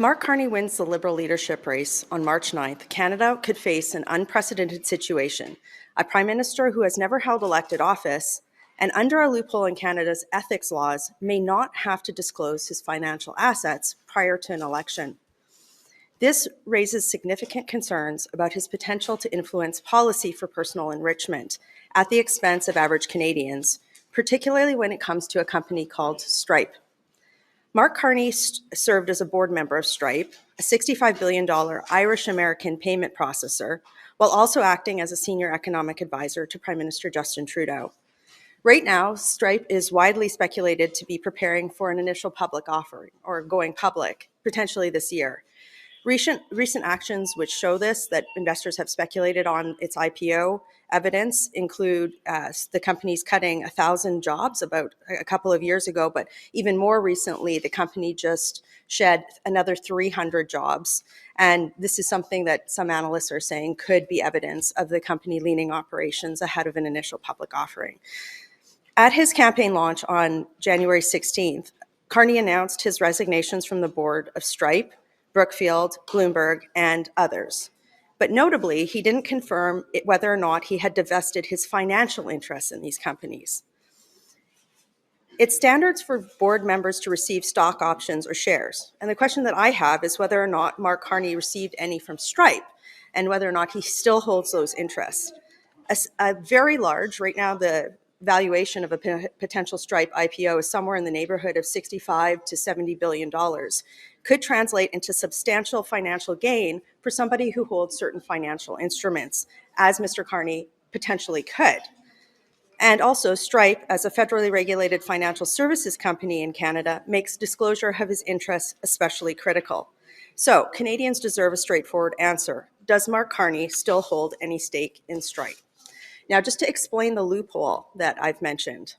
Mark Carney wins the Liberal leadership race on March 9th, Canada could face an unprecedented situation. A Prime Minister who has never held elected office and under a loophole in Canada's ethics laws may not have to disclose his financial assets prior to an election. This raises significant concerns about his potential to influence policy for personal enrichment at the expense of average Canadians, particularly when it comes to a company called Stripe. Mark Carney served as a board member of Stripe, a $65 billion Irish-American payment processor, while also acting as a senior economic advisor to Prime Minister Justin Trudeau. Right now, Stripe is widely speculated to be preparing for an initial public offering or going public, potentially this year. Recent actions which show this, that investors have speculated on its IPO evidence, include the company's cutting 1,000 jobs about a couple of years ago, but even more recently, the company just shed another 300 jobs. And this is something that some analysts are saying could be evidence of the company leaning operations ahead of an initial public offering. At his campaign launch on January 16th, Carney announced his resignations from the board of Stripe, Brookfield, Bloomberg, and others. But notably, he didn't confirm whether or not he had divested his financial interests in these companies. It's standards for board members to receive stock options or shares. And the question that I have is whether or not Mark Carney received any from Stripe and whether or not he still holds those interests. A very large, right now the valuation of a potential Stripe IPO is somewhere in the neighborhood of $65 to $70 billion, could translate into substantial financial gain for somebody who holds certain financial instruments, as Mr. Carney potentially could. And also, Stripe, as a federally regulated financial services company in Canada, makes disclosure of his interests especially critical. So, Canadians deserve a straightforward answer. Does Mark Carney still hold any stake in Stripe? Now, just to explain the loophole that I've mentioned.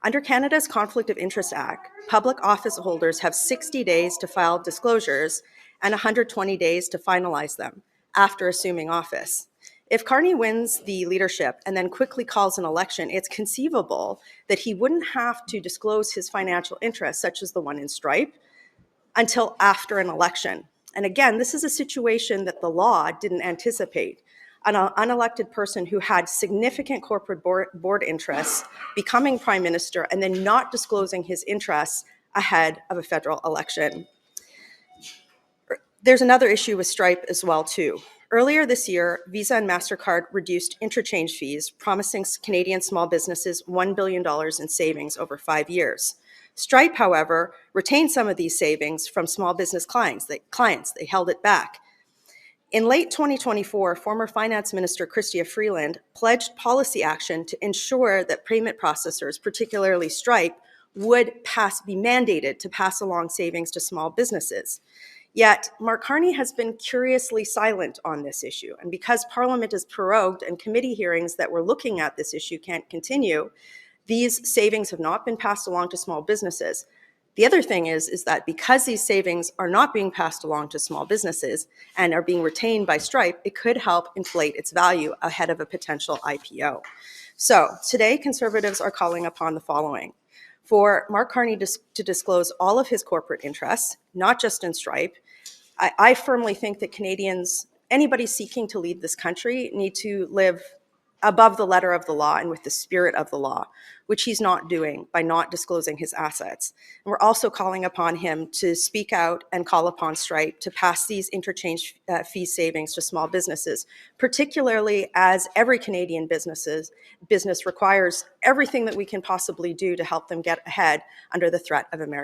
Under Canada's Conflict of Interest Act, public office holders have 60 days to file disclosures and 120 days to finalize them after assuming office. If Carney wins the leadership and then quickly calls an election, it's conceivable that he wouldn't have to disclose his financial interests, such as the one in Stripe, until after an election. And again, this is a situation that the law didn't anticipate. An unelected person who had significant corporate board interests becoming prime minister and then not disclosing his interests ahead of a federal election. There's another issue with Stripe as well, too. Earlier this year, Visa and MasterCard reduced interchange fees, promising Canadian small businesses $1 billion in savings over 5 years. Stripe, however, retained some of these savings from small business clients. They held it back. In late 2024, former Finance Minister Chrystia Freeland pledged policy action to ensure that payment processors, particularly Stripe, would be mandated to pass along savings to small businesses. Yet, Mark Carney has been curiously silent on this issue. And because Parliament is prorogued and committee hearings that were looking at this issue can't continue, these savings have not been passed along to small businesses. The other thing is that because these savings are not being passed along to small businesses and are being retained by Stripe, it could help inflate its value ahead of a potential IPO. So today, Conservatives are calling upon the following: for Mark Carney to disclose all of his corporate interests, not just in Stripe. I firmly think that Canadians, anybody seeking to lead this country, need to live above the letter of the law and with the spirit of the law, which he's not doing by not disclosing his assets. And we're also calling upon him to speak out and call upon Stripe to pass these interchange fee savings to small businesses, particularly as every Canadian business requires everything that we can possibly do to help them get ahead under the threat of American